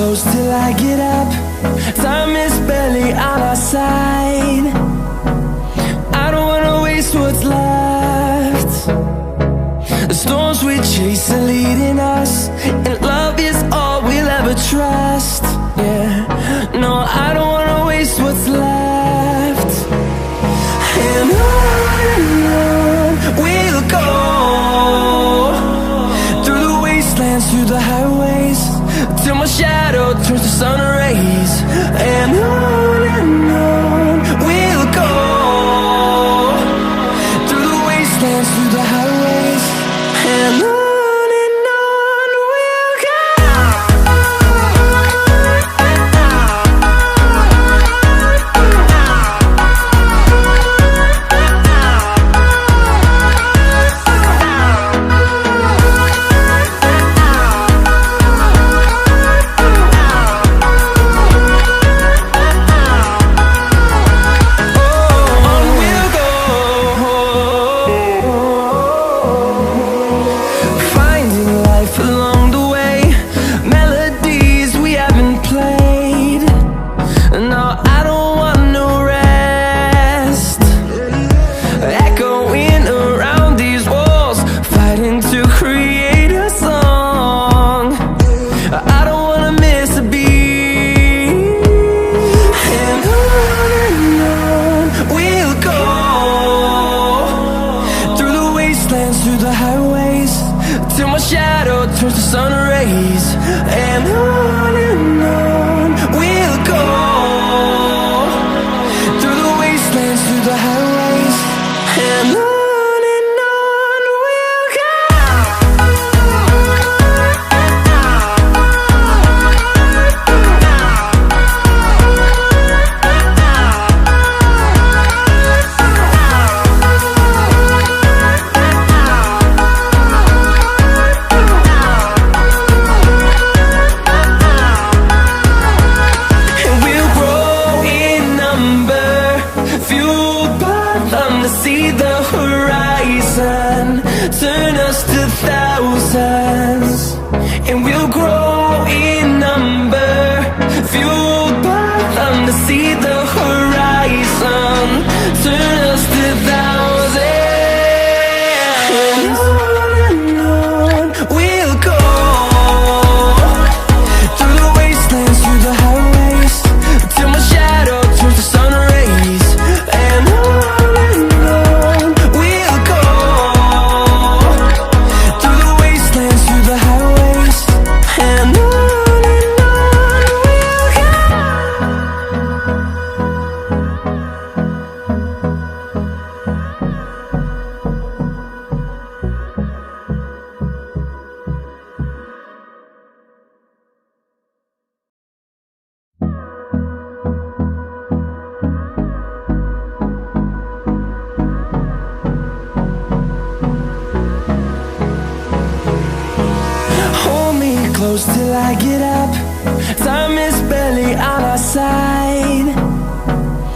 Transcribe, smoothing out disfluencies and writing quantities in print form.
close till I get up. Time is barely on our side. I don't wanna waste what's left. The storms we chase are leading us, and love is all we'll ever trust. Yeah, no, I don't wanna waste what's left. And on we'll go, through the wastelands, through the highways, till my shadow turns to sun rays. And on we'll go, through the wastelands, through the highways, and on we'll go. Through the highways, till my shadow turns to sun rays. And on we'll go, through the wastelands, through the highways, and on we'll go. See the horizon turn us to thousands, and we'll grow in number, fueled by them to see the horizon turn us to thousands. And on we'll go, through the wastelands, through the highways, till my shadow turns to sun rays. And close till I get up. Time is barely on our side.